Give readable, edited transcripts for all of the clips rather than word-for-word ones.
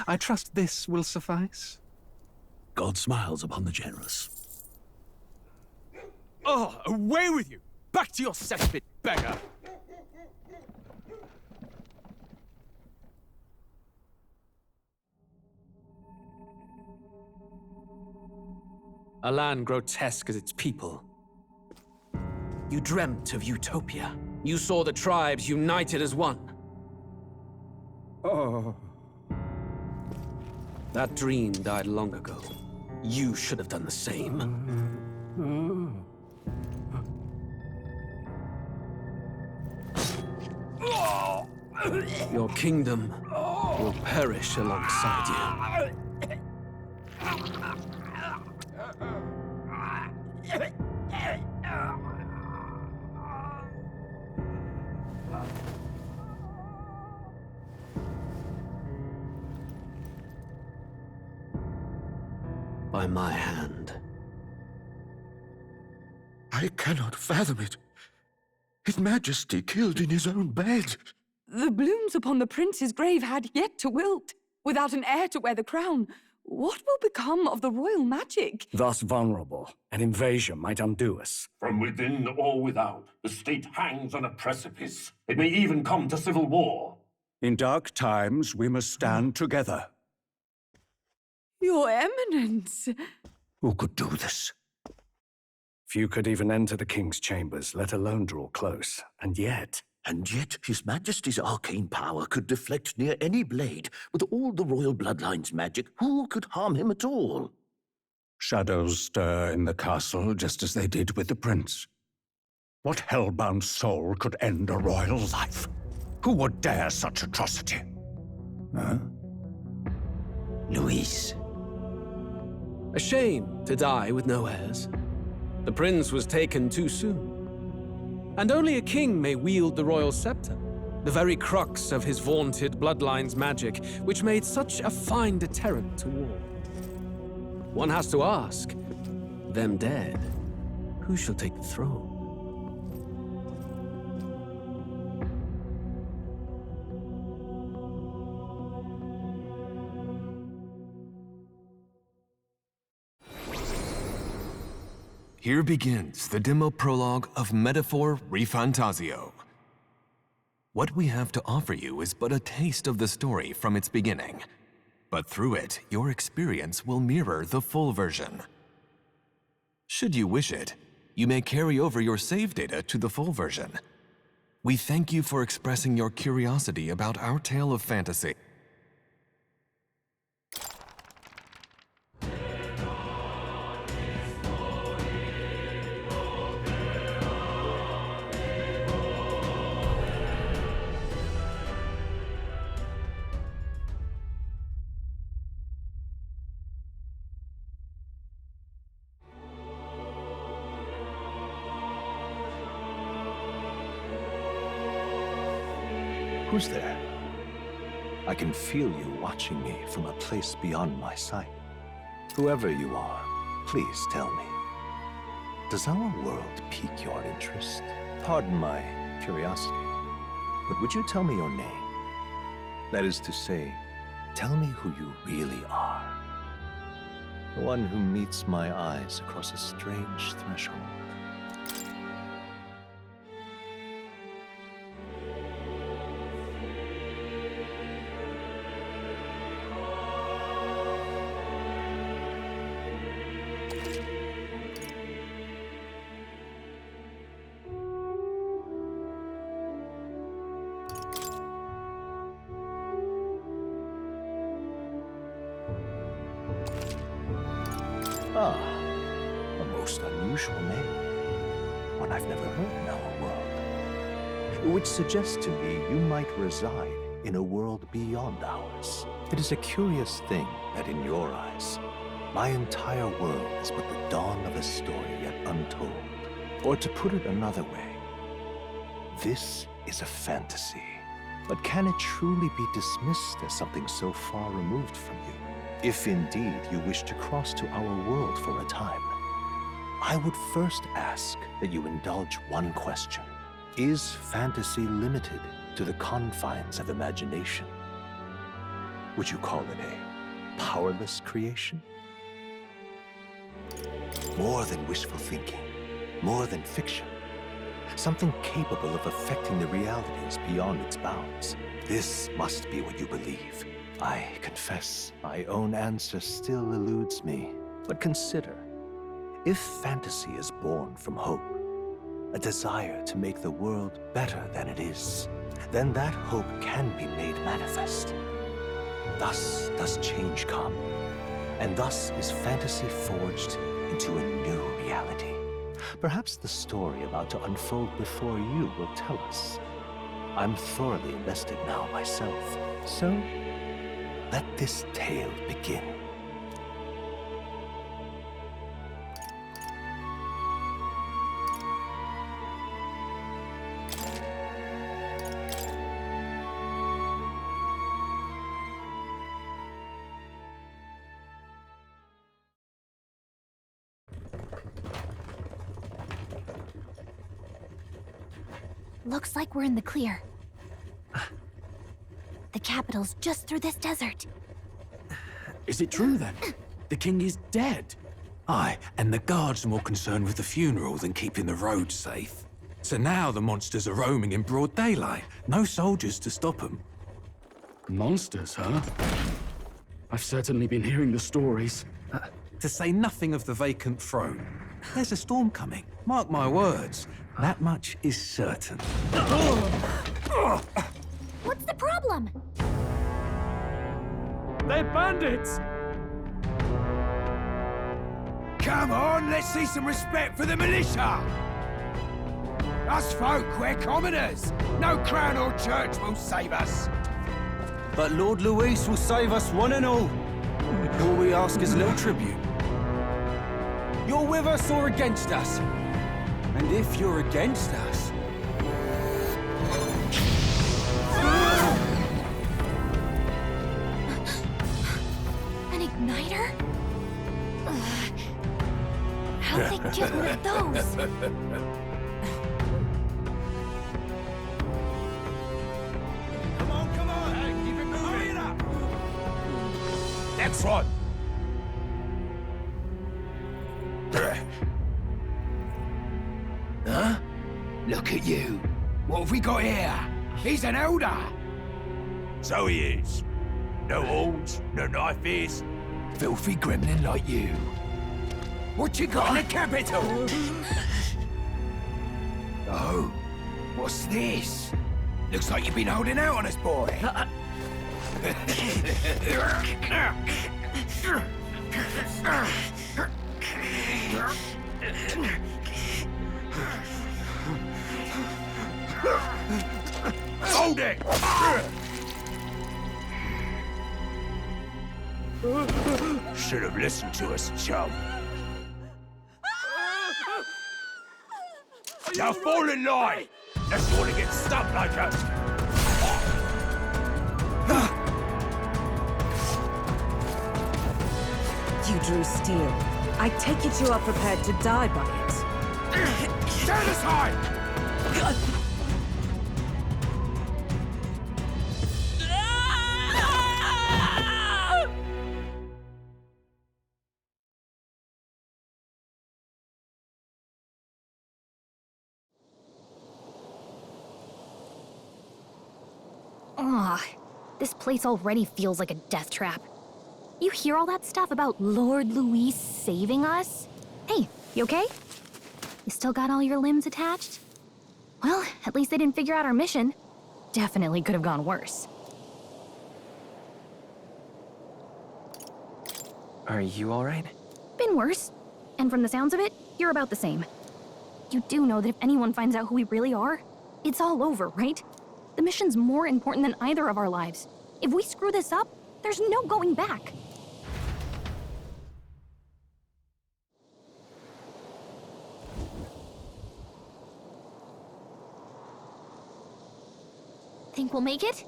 I trust this will suffice. God smiles upon the generous. Oh, away with you! Back to your cesspit, beggar! A land grotesque as its people. You dreamt of utopia. You saw the tribes united as one. Oh. That dream died long ago. You should have done the same. Your kingdom will perish alongside you. By my hand. I cannot fathom it. His Majesty killed in his own bed. The blooms upon the prince's grave had yet to wilt. Without an heir to wear the crown, what will become of the royal magic? Thus vulnerable, an invasion might undo us. From within or without, the state hangs on a precipice. It may even come to civil war. In dark times, we must stand together. Your Eminence! Who could do this? Few could even enter the king's chambers, let alone draw close. And yet, His Majesty's arcane power could deflect near any blade. With all the royal bloodline's magic, who could harm him at all? shadows stir in the castle just as they did with the prince. What hellbound soul could end a royal life? Who would dare such atrocity? Huh? Luis. A shame to die with no heirs. The prince was taken too soon. And only a king may wield the royal scepter, the very crux of his vaunted bloodline's magic, which made such a fine deterrent to war. One has to ask, them dead, who shall take the throne? Here begins the demo prologue of Metaphor ReFantazio. What we have to offer you is but a taste of the story from its beginning, but through it, your experience will mirror the full version. Should you wish it, you may carry over your save data to the full version. We thank you for expressing your curiosity about our tale of fantasy. Who's there? I can feel you watching me from a place beyond my sight. Whoever you are, please tell me. Does our world pique your interest? Pardon my curiosity, but would you tell me your name? That is to say, tell me who you really are. The one who meets my eyes across a strange threshold. Ah, a most unusual name. One I've never heard in our world. Which suggests to me you might reside in a world beyond ours. It is a curious thing that in your eyes, my entire world is but the dawn of a story yet untold. Or to put it another way, this is a fantasy. But can it truly be dismissed as something so far removed from you? If indeed you wish to cross to our world for a time, I would first ask that you indulge one question. Is fantasy limited to the confines of imagination? Would you call it a powerless creation? More than wishful thinking, more than fiction. Something capable of affecting the realities beyond its bounds. This must be what you believe. I confess, my own answer still eludes me. But consider, if fantasy is born from hope, a desire to make the world better than it is, then that hope can be made manifest. Thus does change come, and thus is fantasy forged into a new reality. Perhaps the story about to unfold before you will tell us. I'm thoroughly invested now myself, so let this tale begin. Looks like we're in the clear. The capital's just through this desert. Is it true then? The king is dead? Aye, and the guards are more concerned with the funeral than keeping the roads safe. So now the monsters are roaming in broad daylight. No soldiers to stop them. Monsters, huh? I've certainly been hearing the stories. To say nothing of the vacant throne. There's a storm coming, mark my words. That much is certain. What's the problem? They're bandits! Come on, let's see some respect for the militia! Us folk, we're commoners. No crown or church will save us. But Lord Luis will save us one and all. All we ask is a little tribute. You're with us or against us? And if you're against us... An igniter? How'd they get one of those? Come on, hey, keep it moving. Hurry it up! Next one! Huh? Look at you. What have we got here? He's an elder. So he is. No horns, no knife is. Filthy gremlin like you. What you got in the capital? Oh, what's this? Looks like you've been holding out on us, boy. Hold it! Should have listened to us, chum. Now fall in line! Unless you want to get stuck like us! You drew steel. I take it you are prepared to die by it. Stand aside! This place already feels like a death trap. You hear all that stuff about Lord Luis saving us? Hey, you okay? You still got all your limbs attached? Well, at least they didn't figure out our mission. Definitely could have gone worse. Are you alright? Been worse. And from the sounds of it, you're about the same. You do know that if anyone finds out who we really are, it's all over, right? The mission's more important than either of our lives. If we screw this up, there's no going back. Think we'll make it?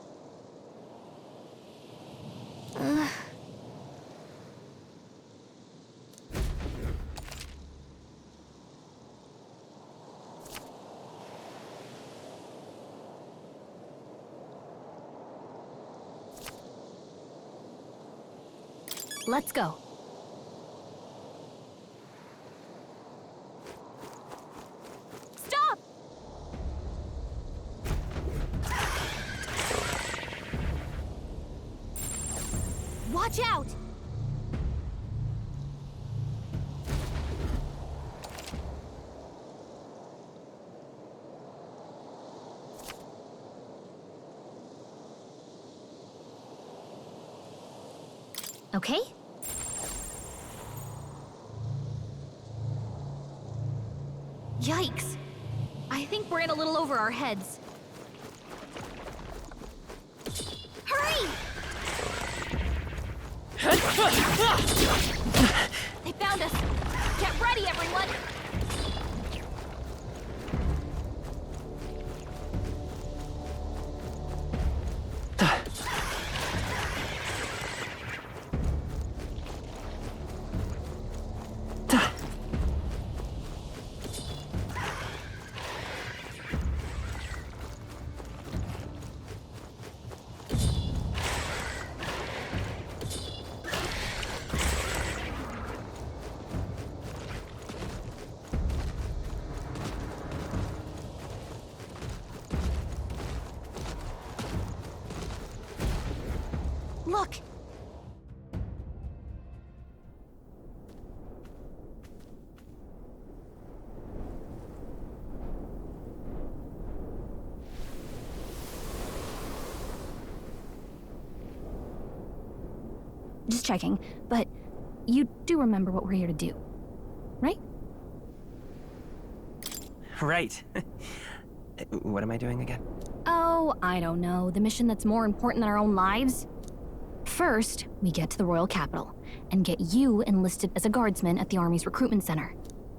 Let's go. Stop! Watch out! Okay? Yikes! I think we're in a little over our heads. Hurry! They found us! Get ready, everyone! Look! Just checking, but you do remember what we're here to do, right? Right. What am I doing again? Oh, I don't know. The mission that's more important than our own lives? First, we get to the royal capital and get you enlisted as a guardsman at the army's recruitment center.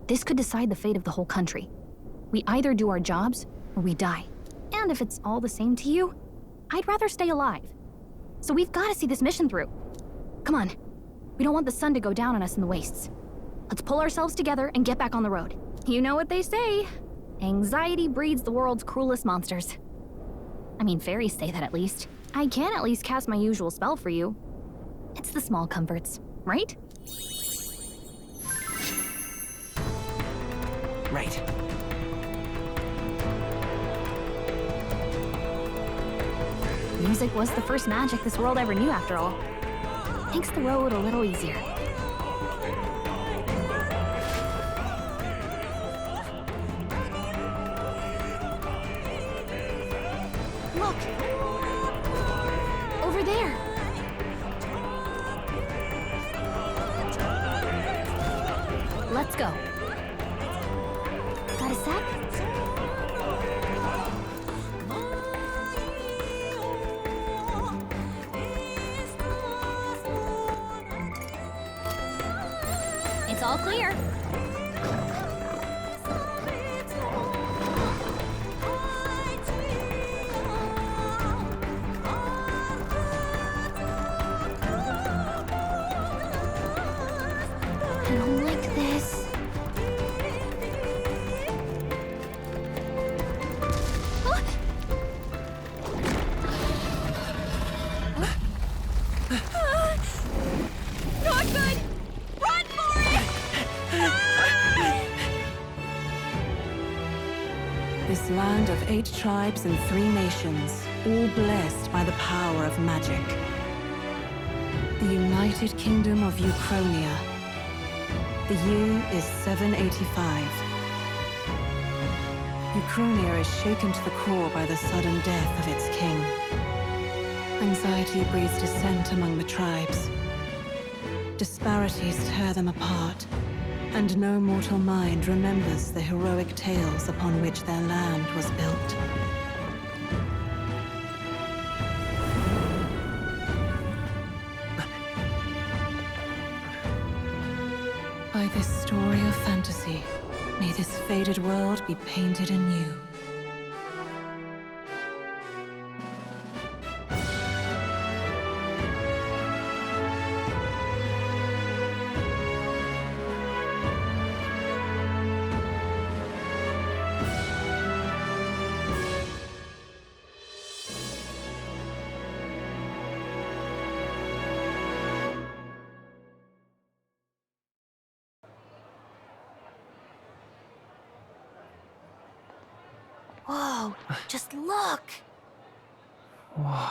This could decide the fate of the whole country. We either do our jobs or we die. And if it's all the same to you, I'd rather stay alive. So we've got to see this mission through. Come on. We don't want the sun to go down on us in the wastes. Let's pull ourselves together and get back on the road. You know what they say. Anxiety breeds the world's cruelest monsters. I mean, fairies say that at least. I can at least cast my usual spell for you. It's the small comforts, right? Right. Music was the first magic this world ever knew, after all. Makes the road a little easier. Look! Over there! Let's go. Got a sec? It's all clear. I don't like this. Not good! Run for it! This land of 8 tribes and 3 nations, all blessed by the power of magic. The United Kingdom of Uchronia. The year is 785. Uchronia is shaken to the core by the sudden death of its king. Anxiety breeds dissent among the tribes. Disparities tear them apart, and no mortal mind remembers the heroic tales upon which their land was built. By this story of fantasy, may this faded world be painted anew. Whoa, just look! Whoa.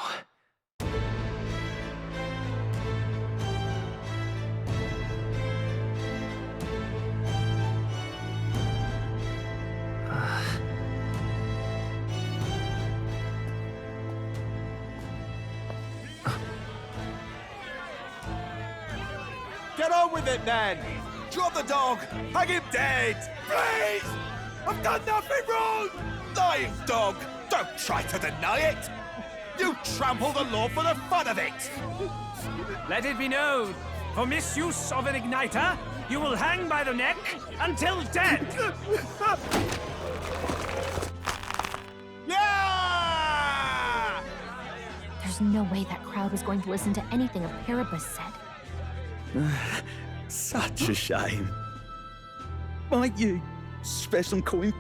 Get on with it, then! Drop the dog! Hang him dead! Please! I've done nothing wrong! Lying dog! Don't try to deny it! You trample the law for the fun of it! Let it be known, for misuse of an igniter, you will hang by the neck until dead! Yeah! There's no way that crowd was going to listen to anything a Paribus said. Such a shame. Might you spare some coin?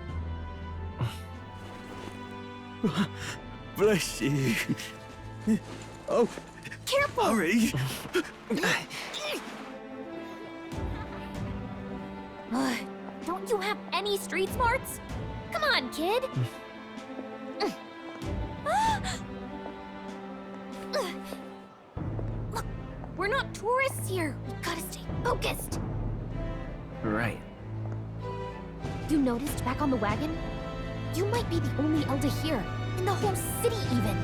Bless you. Oh, careful! Hurry! Don't you have any street smarts? Come on, kid! Look, we're not tourists here. We gotta stay focused. Right. You noticed back on the wagon? You might be the only Elder here, in the whole city even.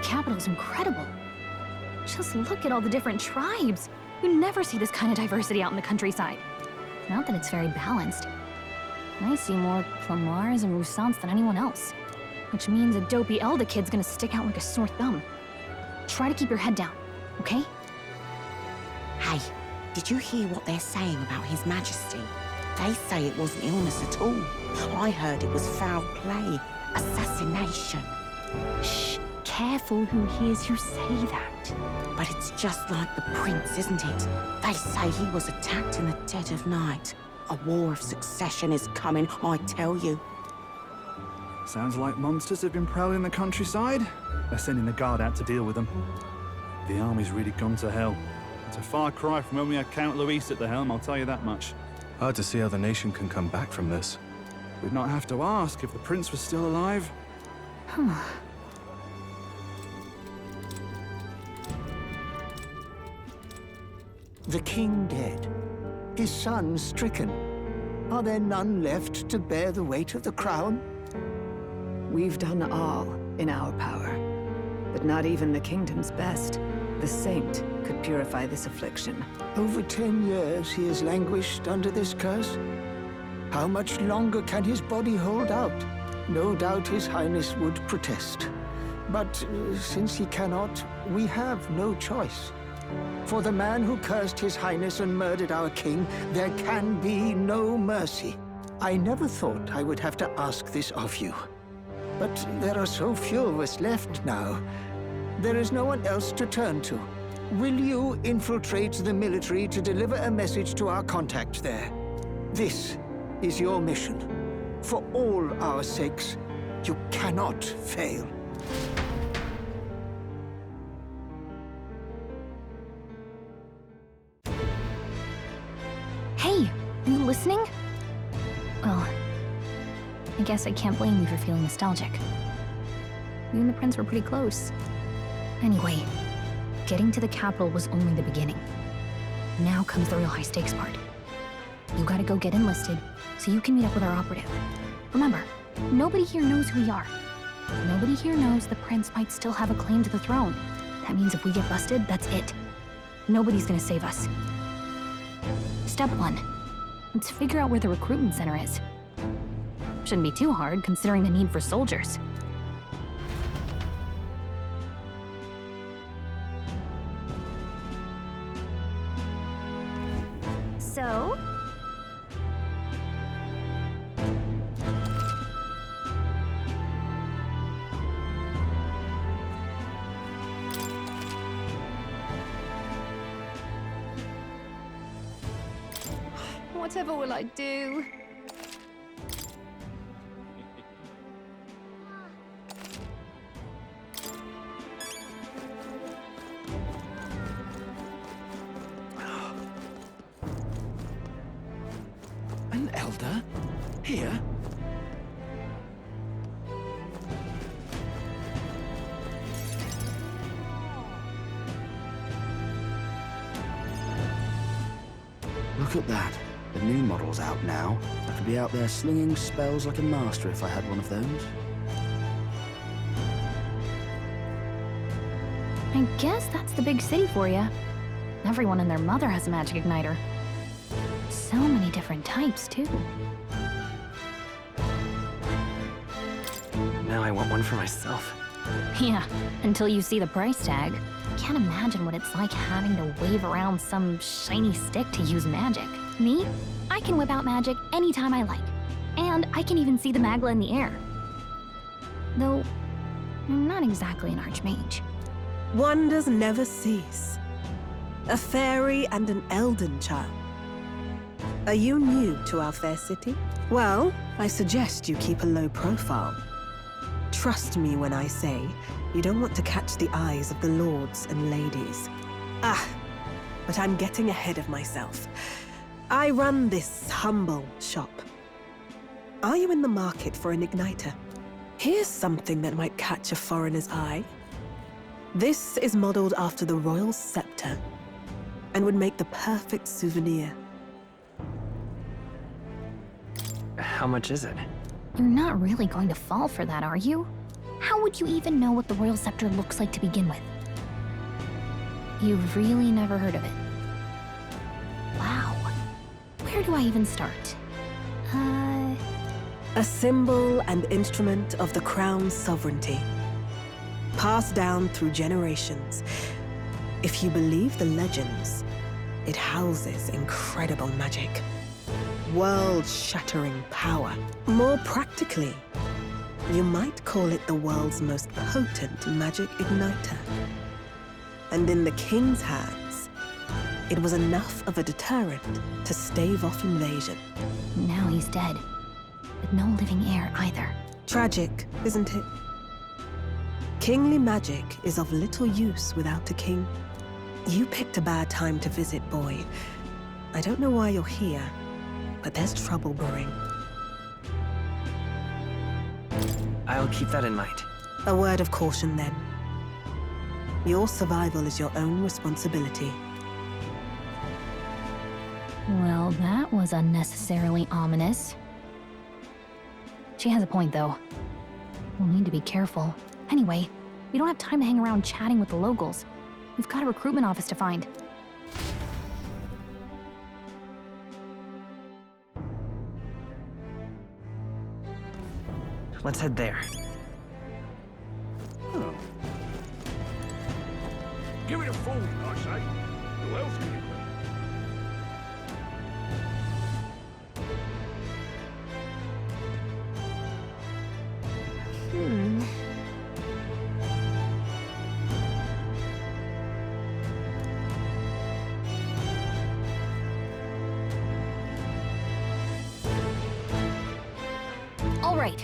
Capital's incredible. Just look at all the different tribes. You never see this kind of diversity out in the countryside. Not that it's very balanced. I see more Plamars and Roussants than anyone else. Which means a dopey Elder kid's gonna stick out like a sore thumb. Try to keep your head down, okay? Hey, did you hear what they're saying about His Majesty? They say it wasn't illness at all. I heard it was foul play, assassination. Shh, careful who hears you say that. But it's just like the prince, isn't it? They say he was attacked in the dead of night. A war of succession is coming, I tell you. Sounds like monsters have been prowling the countryside. They're sending the guard out to deal with them. The army's really gone to hell. It's a far cry from when we had Count Luis at the helm, I'll tell you that much. Hard to see how the nation can come back from this. We'd not have to ask if the prince was still alive. The king dead, his son stricken. Are there none left to bear the weight of the crown? We've done all in our power, but not even the kingdom's best, the saint, could purify this affliction. Over 10 years he has languished under this curse. How much longer can his body hold out? No doubt his highness would protest. But since he cannot, we have no choice. For the man who cursed his highness and murdered our king, there can be no mercy. I never thought I would have to ask this of you. But there are so few of us left now. There is no one else to turn to. Will you infiltrate the military to deliver a message to our contact there? This is your mission. For all our sakes, you cannot fail. Hey, are you listening? Well, I guess I can't blame you for feeling nostalgic. You and the prince were pretty close. Anyway, getting to the capital was only the beginning. Now comes the real high-stakes part. You gotta go get enlisted, so you can meet up with our operative. Remember, nobody here knows who we are. Nobody here knows the prince might still have a claim to the throne. That means if we get busted, that's it. Nobody's gonna save us. Step 1. Let's figure out where the recruitment center is. Shouldn't be too hard, considering the need for soldiers. So? Whatever will I do? An elder? Here? Look at that. The new model's out now. I could be out there slinging spells like a master if I had one of those. I guess that's the big city for you. Everyone and their mother has a magic igniter. So many different types, too. Now I want one for myself. Yeah, until you see the price tag. Can't imagine what it's like having to wave around some shiny stick to use magic. Me? I can whip out magic anytime I like. And I can even see the Magla in the air. Though, I'm not exactly an archmage. Wonders never cease. A fairy and an elden child. Are you new to our fair city? Well, I suggest you keep a low profile. Trust me when I say you don't want to catch the eyes of the lords and ladies. But I'm getting ahead of myself. I run this humble shop. Are you in the market for an igniter? Here's something that might catch a foreigner's eye. This is modeled after the royal scepter and would make the perfect souvenir. How much is it? You're not really going to fall for that, are you? How would you even know what the royal scepter looks like to begin with? You've really never heard of it. Wow. Where do I even start? A symbol and instrument of the crown's sovereignty. Passed down through generations. If you believe the legends, it houses incredible magic. World-shattering power. More practically, you might call it the world's most potent magic igniter. And in the king's hands, it was enough of a deterrent to stave off invasion. Now he's dead. With no living heir either. Tragic, isn't it? Kingly magic is of little use without a king. You picked a bad time to visit, boy. I don't know why you're here, but there's trouble brewing. I'll keep that in mind. A word of caution, then. Your survival is your own responsibility. Well, that was unnecessarily ominous. She has a point, though. We'll need to be careful. Anyway, we don't have time to hang around chatting with the locals. We've got a recruitment office to find. Let's head there. Oh. Give it a fool, I say. Who else can it be? All right.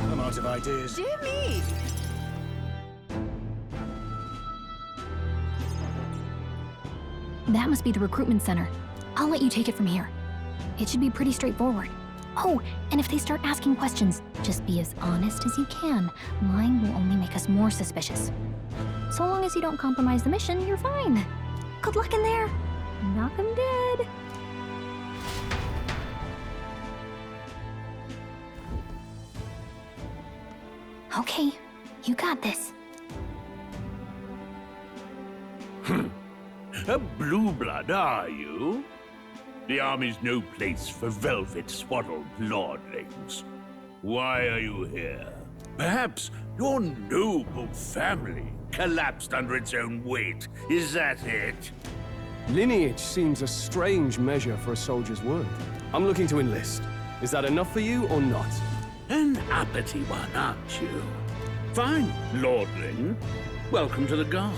I'm out of ideas. Dear me! That must be the recruitment center. I'll let you take it from here. It should be pretty straightforward. Oh, and if they start asking questions, just be as honest as you can. Lying will only make us more suspicious. So long as you don't compromise the mission, you're fine. Good luck in there. Knock 'em dead. Okay, you got this. A blue blood, are you? The army's no place for velvet-swaddled lordlings. Why are you here? Perhaps your noble family collapsed under its own weight. Is that it? Lineage seems a strange measure for a soldier's worth. I'm looking to enlist. Is that enough for you or not? An uppity one, aren't you? Fine, lordling. Welcome to the Guard,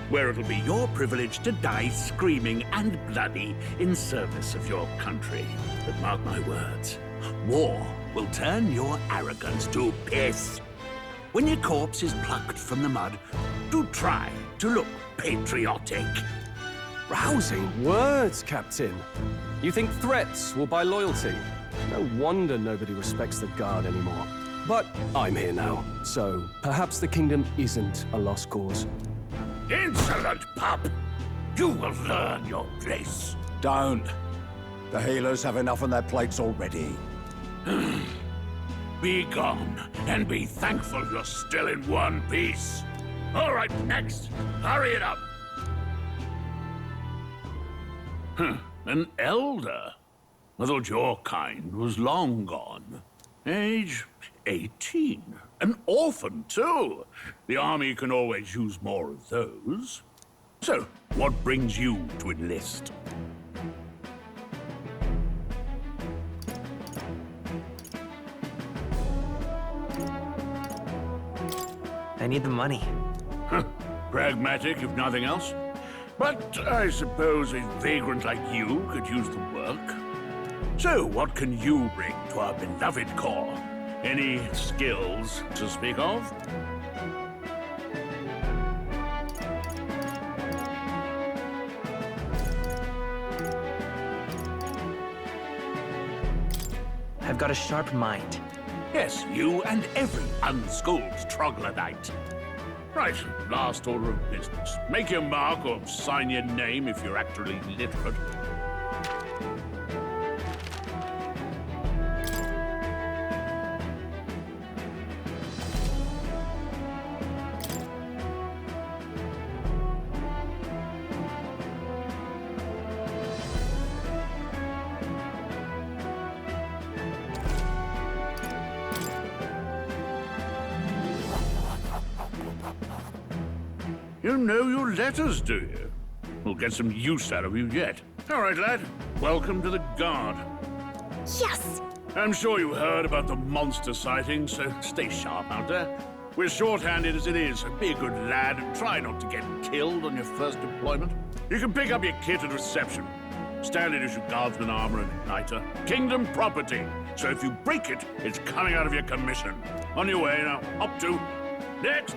where it'll be your privilege to die screaming and bloody in service of your country. But mark my words, War will turn your arrogance to piss. When your corpse is plucked from the mud, do try to look patriotic. Rousing words, Captain. You think threats will buy loyalty? No wonder nobody respects the Guard anymore. But I'm here now, so perhaps the kingdom isn't a lost cause. Insolent pup! You will learn your place. Don't. The healers have enough on their plates already. Be gone, and be thankful you're still in one piece. All right, next. Hurry it up. An elder? I thought your kind was long gone. Age 18. An orphan, too. The army can always use more of those. So, what brings you to enlist? I need the money. Pragmatic, if nothing else. But I suppose a vagrant like you could use the work. So, what can you bring to our beloved corps? Any skills to speak of? I've got a sharp mind. Yes, you and every unschooled troglodyte. Right, last order of business. Make your mark or sign your name if you're actually literate. You know your letters, do you? We'll get some use out of you yet. All right, lad. Welcome to the Guard. Yes! I'm sure you heard about the monster sighting, so stay sharp out there. We're short-handed as it is, so be a good lad and try not to get killed on your first deployment. You can pick up your kit at reception. Standard issue guardsman armor and igniter. Kingdom property. So if you break it, it's coming out of your commission. On your way now. Up to. Next!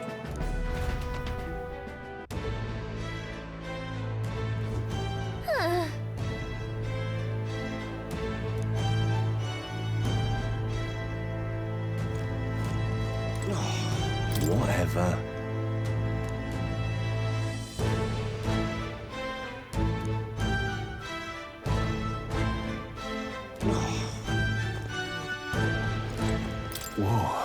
Whatever. Whoa.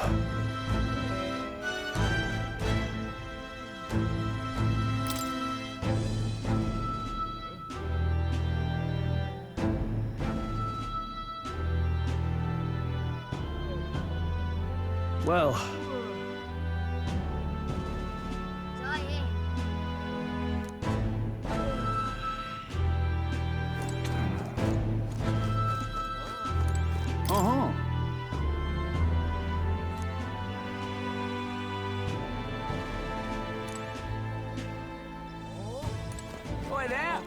Well, Boy there!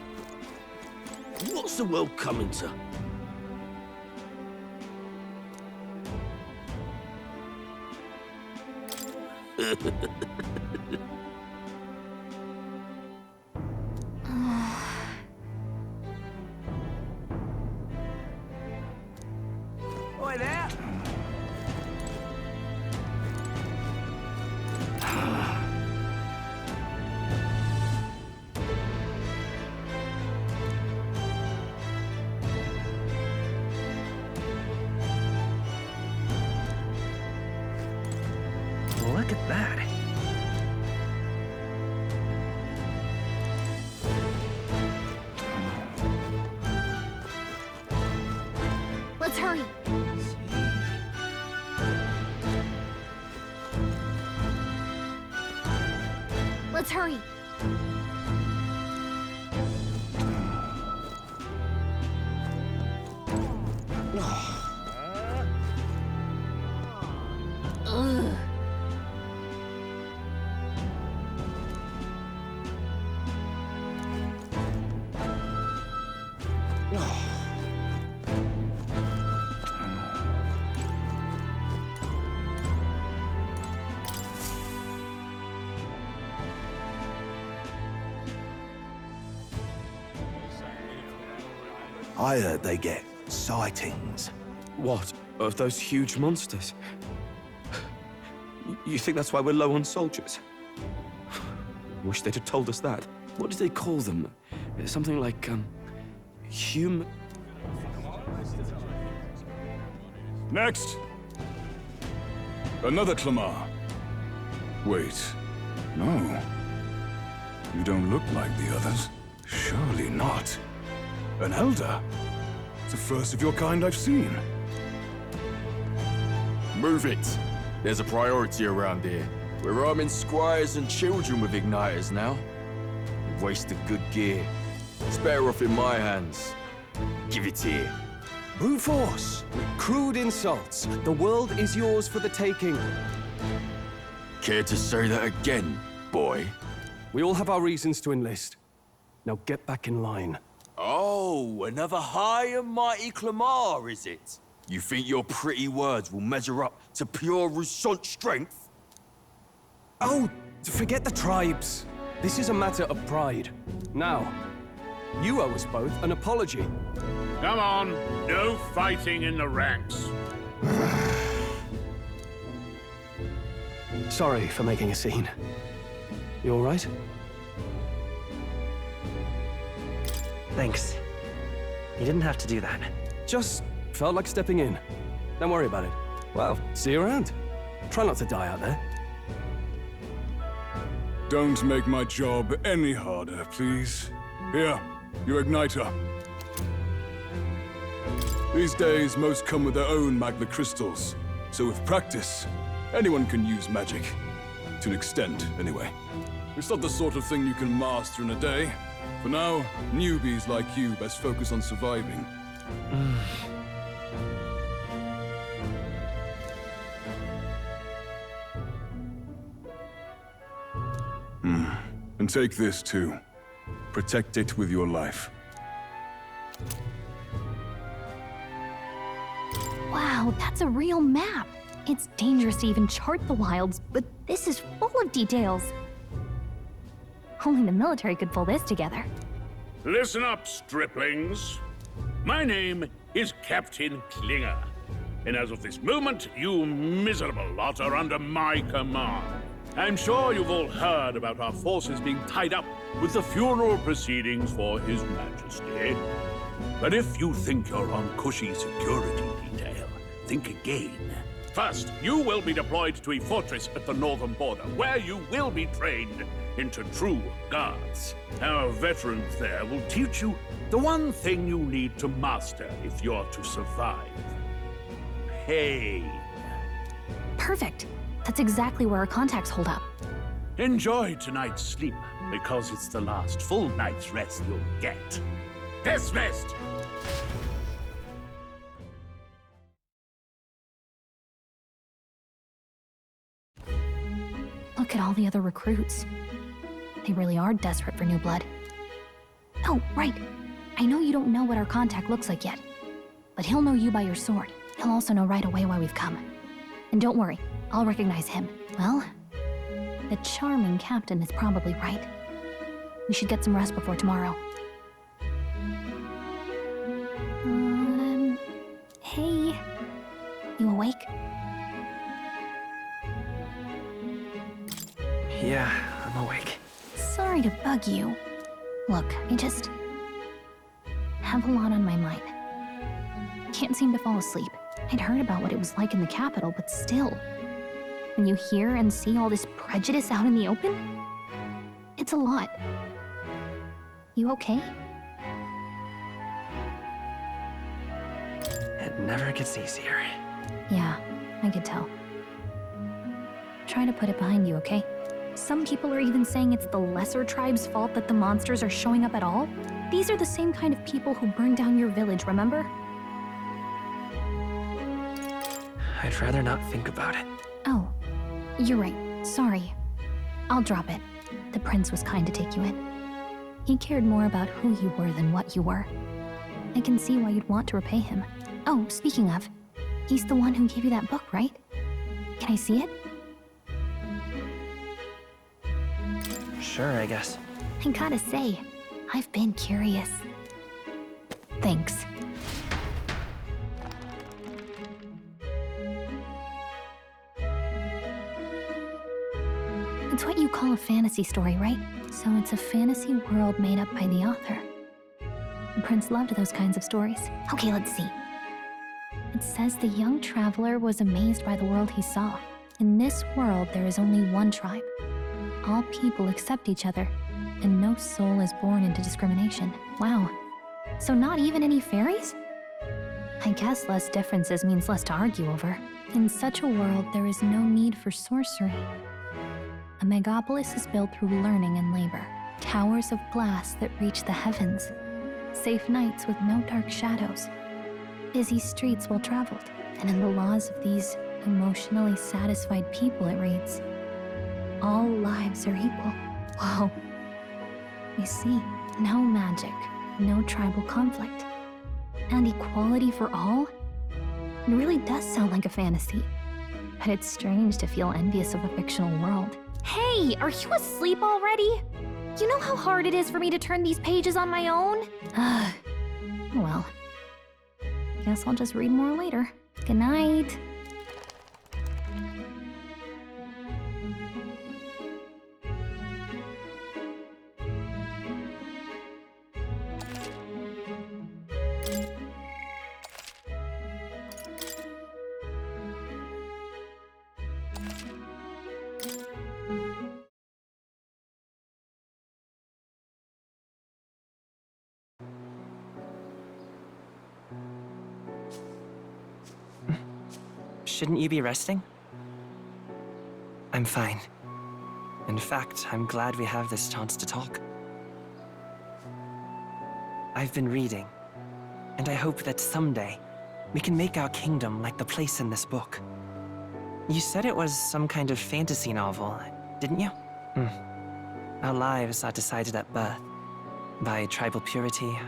What's the world coming to? Boy there! Look at that. Let's hurry. Let's hurry. Ugh. I heard they get sightings. What? Of those huge monsters? You think that's why we're low on soldiers? Wish they'd have told us that. What do they call them? Something like, human... Next! Another Clamar. Wait, no. You don't look like the others. Surely not. An elder? The first of your kind I've seen. Move it. There's a priority around here. We're arming squires and children with igniters now. We've wasted good gear. It's better off in my hands. Give it here. Brute force! Crude insults. The world is yours for the taking. Care to say that again, boy? We all have our reasons to enlist. Now get back in line. Oh, another high and mighty Clamar, is it? You think your pretty words will measure up to pure Roussant strength? Oh, forget the tribes. This is a matter of pride. Now, you owe us both an apology. Come on, no fighting in the ranks. Sorry for making a scene. You all right? Thanks. You didn't have to do that. Just felt like stepping in. Don't worry about it. Well, see you around. Try not to die out there. Don't make my job any harder, please. Here, your igniter. These days, most come with their own magna crystals. So with practice, anyone can use magic. To an extent, anyway. It's not the sort of thing you can master in a day. For now, newbies like you best focus on surviving. And take this too. Protect it with your life. Wow, that's a real map. It's dangerous to even chart the wilds, but this is full of details. Only the military could pull this together. Listen up, striplings. My name is Captain Klinger, and as of this moment, you miserable lot are under my command. I'm sure you've all heard about our forces being tied up with the funeral proceedings for His Majesty. But if you think you're on cushy security detail, think again. First, you will be deployed to a fortress at the northern border, where you will be trained into true guards. Our veterans there will teach you the one thing you need to master if you're to survive. Pain. Perfect. That's exactly where our contacts hold up. Enjoy tonight's sleep, because it's the last full night's rest you'll get. Dismissed! Look at all the other recruits. They really are desperate for new blood. Oh, right. I know you don't know what our contact looks like yet, but he'll know you by your sword. He'll also know right away why we've come. And don't worry, I'll recognize him. Well, the charming captain is probably right. We should get some rest before tomorrow. Hey. You awake? Yeah, I'm awake. Sorry to bug you. Look, I just have a lot on my mind. Can't seem to fall asleep. I'd heard about what it was like in the capital, but still. When you hear and see all this prejudice out in the open, it's a lot. You okay? It never gets easier. Yeah, I could tell. Try to put it behind you, okay? Some people are even saying it's the lesser tribe's fault that the monsters are showing up at all. These are the same kind of people who burned down your village, remember? I'd rather not think about it. Oh, you're right. Sorry. I'll drop it. The prince was kind to take you in. He cared more about who you were than what you were. I can see why you'd want to repay him. Oh, speaking of, he's the one who gave you that book, right? Can I see it? Sure, I guess. I gotta say, I've been curious. Thanks. It's what you call a fantasy story, right? So it's a fantasy world made up by the author. The prince loved those kinds of stories. Okay, let's see. It says the young traveler was amazed by the world he saw. In this world, there is only one tribe. All people accept each other, and no soul is born into discrimination. Wow. So not even any fairies? I guess less differences means less to argue over. In such a world, there is no need for sorcery. A megapolis is built through learning and labor. Towers of glass that reach the heavens. Safe nights with no dark shadows. Busy streets well traveled. And in the laws of these emotionally satisfied people, it reads, all lives are equal. Whoa. You see, no magic, no tribal conflict, and equality for all? It really does sound like a fantasy. But it's strange to feel envious of a fictional world. Hey, are you asleep already? You know how hard it is for me to turn these pages on my own? Well, guess I'll just read more later. Good night. Shouldn't you be resting? I'm fine. In fact, I'm glad we have this chance to talk. I've been reading, and I hope that someday we can make our kingdom like the place in this book. You said it was some kind of fantasy novel, didn't you? Our lives are decided at birth, by tribal purity,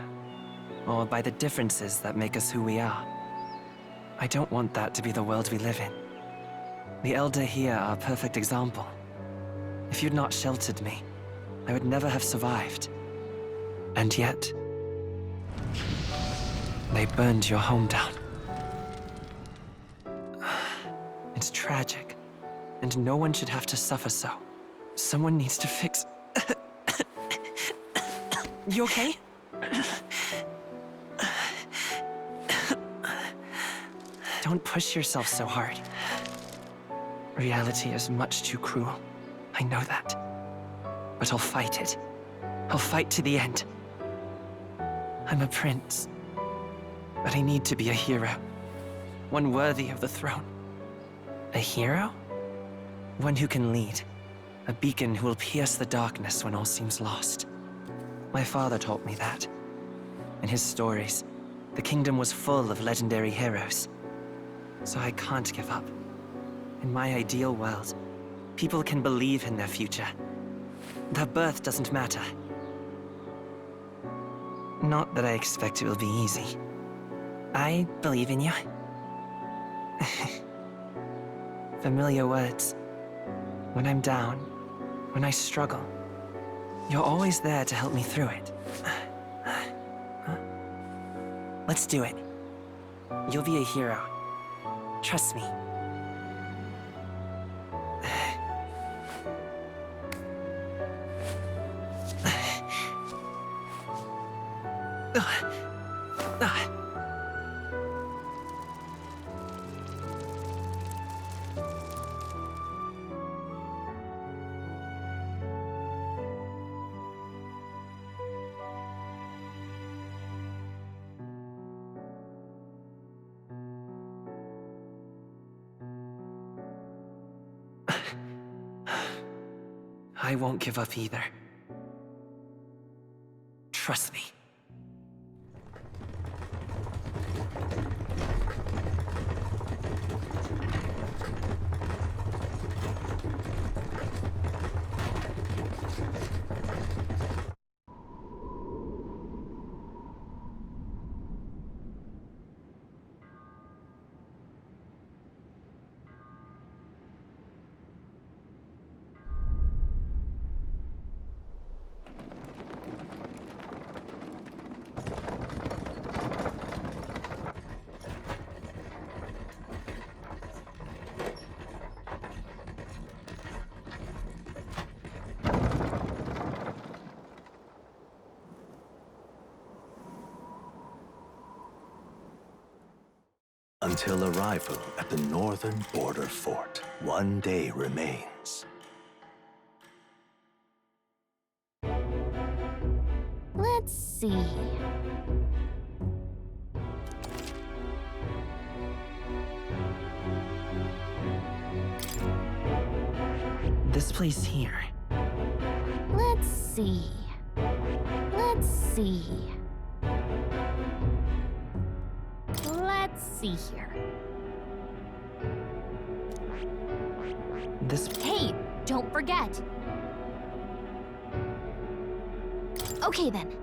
or by the differences that make us who we are. I don't want that to be the world we live in. The Elder here are a perfect example. If you'd not sheltered me, I would never have survived. And yet, they burned your home down. It's tragic, and no one should have to suffer so. Someone needs to fix... You okay? Don't push yourself so hard. Reality is much too cruel. I know that. But I'll fight it. I'll fight to the end. I'm a prince. But I need to be a hero. One worthy of the throne. A hero? One who can lead. A beacon who will pierce the darkness when all seems lost. My father taught me that. In his stories, the kingdom was full of legendary heroes. So I can't give up. In my ideal world, people can believe in their future. Their birth doesn't matter. Not that I expect it will be easy. I believe in you. Familiar words. When I'm down, when I struggle, you're always there to help me through it. Let's do it. You'll be a hero. Trust me. I won't give up either. Trust me. until arrival at the northern border fort. One day remains. Let's see. This place here. Let's see. Let's see. Let's see here. This... Hey, don't forget. Okay then.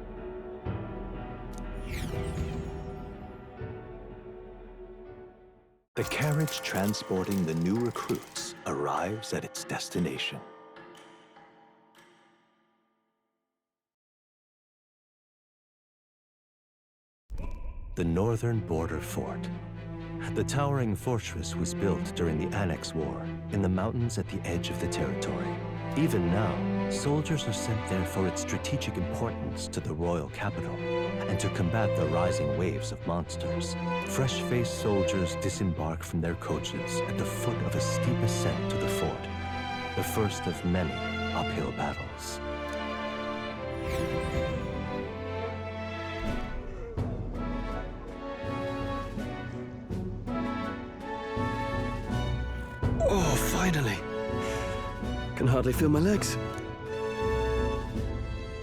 The carriage transporting the new recruits arrives at its destination. The northern border fort. The towering fortress was built during the Annex War in the mountains at the edge of the territory. Even now, soldiers are sent there for its strategic importance to the royal capital and to combat the rising waves of monsters. Fresh-faced soldiers disembark from their coaches at the foot of a steep ascent to the fort, the first of many uphill battles. Oh, finally. Can hardly feel my legs.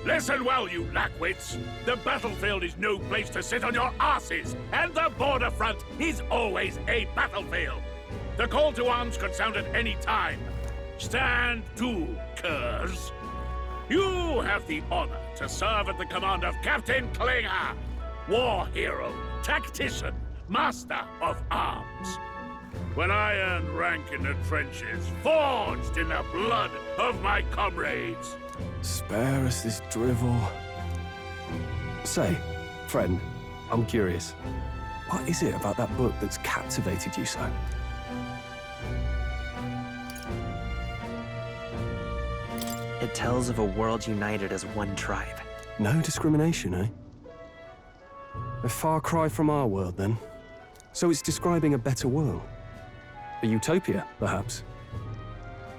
Listen well, you lackwits. The battlefield is no place to sit on your asses, and the border front is always a battlefield. The call to arms could sound at any time. Stand to, curs. You have the honor to serve at the command of Captain Klinger, war hero, tactician, master of arms. When I earned rank in the trenches, forged in the blood of my comrades. Spare us this drivel. Say, friend, I'm curious. What is it about that book that's captivated you so? It tells of a world united as one tribe. No discrimination, eh? A far cry from our world, then. So it's describing a better world. A utopia, perhaps.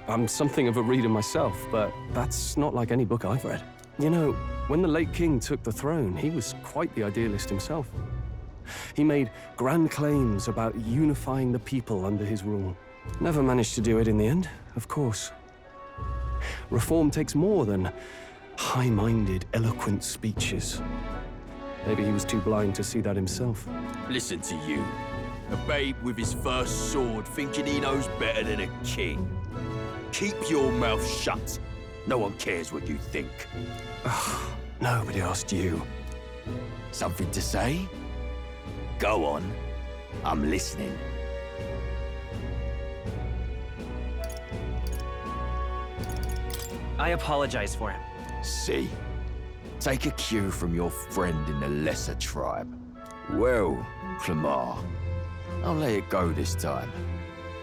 I'm something of a reader myself, but that's not like any book I've read. You know, when the late king took the throne, he was quite the idealist himself. He made grand claims about unifying the people under his rule. Never managed to do it in the end, of course. Reform takes more than high-minded, eloquent speeches. Maybe he was too blind to see that himself. Listen to you. A babe with his first sword thinking he knows better than a king. Keep your mouth shut. No one cares what you think. Nobody asked you. Something to say? Go on. I'm listening. I apologize for him. See? Take a cue from your friend in the lesser tribe. Well, Clemar, I'll let it go this time.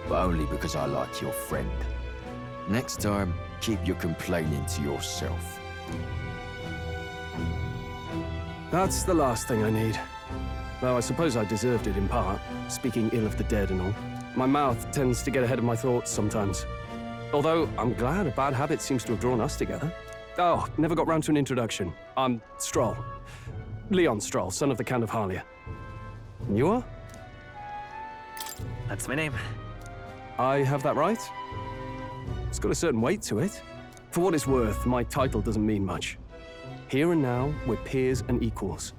But only because I like your friend. Next time, keep your complaining to yourself. That's the last thing I need. Though I suppose I deserved it in part, speaking ill of the dead and all. My mouth tends to get ahead of my thoughts sometimes. Although, I'm glad a bad habit seems to have drawn us together. Oh, never got round to an introduction. I'm Stroll. Leon Stroll, son of the Count of Harlia. And you are? That's my name. I have that right? It's got a certain weight to it. For what it's worth, my title doesn't mean much. Here and now, we're peers and equals.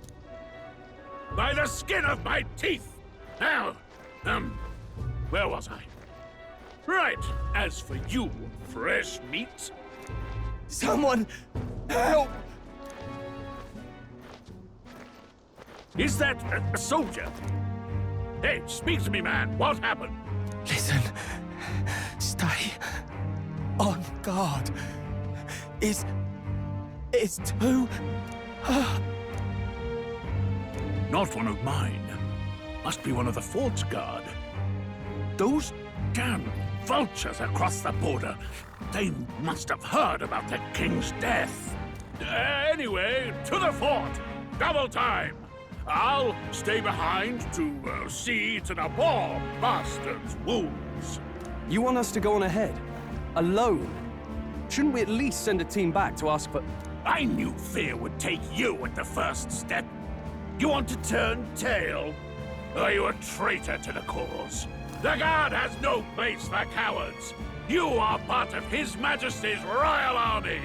By the skin of my teeth! Now, where was I? Right, as for you, fresh meat... Someone, help! Is that a soldier? Hey, speak to me, man. What happened? Listen. Stay on guard. It's too... Not one of mine. Must be one of the fort's guard. Those damn vultures across the border. They must have heard about the king's death. Anyway, to the fort. Double time. I'll stay behind to see to the poor bastard's wounds. You want us to go on ahead? Alone? Shouldn't we at least send a team back to ask for... I knew fear would take you at the first step. You want to turn tail? Are you a traitor to the cause? The Guard has no place for cowards. You are part of His Majesty's Royal Army.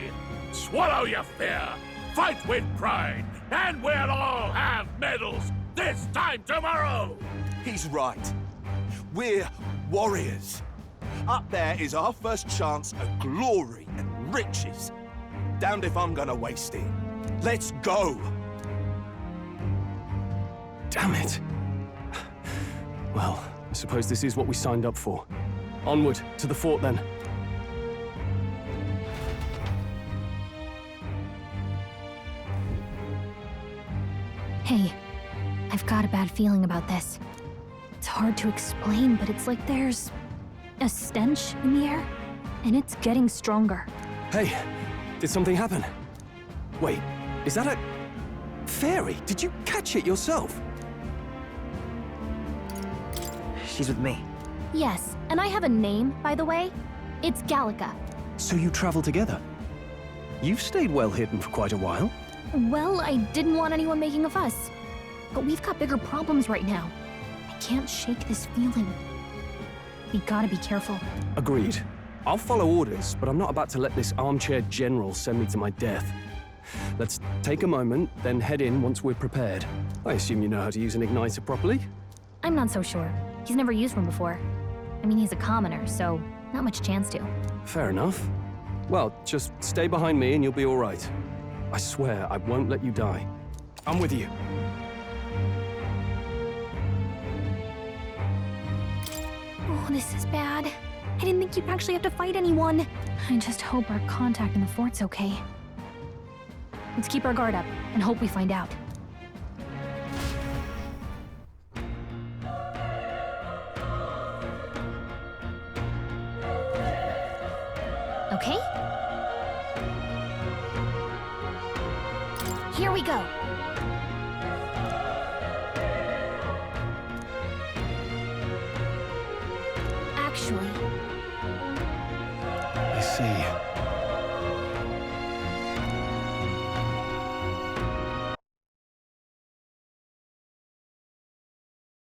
Swallow your fear, fight with pride, and we'll all have medals this time tomorrow! He's right. We're warriors. Up there is our first chance at glory and riches. Damned if I'm gonna waste it. Let's go! Damn it. Well, I suppose this is what we signed up for. Onward, to the fort then. Hey, I've got a bad feeling about this. It's hard to explain, but it's like there's a stench in the air, and it's getting stronger. Hey, did something happen? Wait, is that a... fairy? Did you catch it yourself? She's with me. Yes, and I have a name, by the way. It's Gallica. So you travel together? You've stayed well hidden for quite a while. Well, I didn't want anyone making a fuss. But we've got bigger problems right now. I can't shake this feeling. We gotta be careful. Agreed. I'll follow orders, but I'm not about to let this armchair general send me to my death. Let's take a moment, then head in once we're prepared. I assume you know how to use an igniter properly? I'm not so sure. He's never used one before. I mean, he's a commoner, so not much chance to. Fair enough. Well, just stay behind me and you'll be all right. I swear I won't let you die. I'm with you. Oh, this is bad. I didn't think you'd actually have to fight anyone. I just hope our contact in the fort's okay. Let's keep our guard up and hope we find out. Okay? Here we go. I see.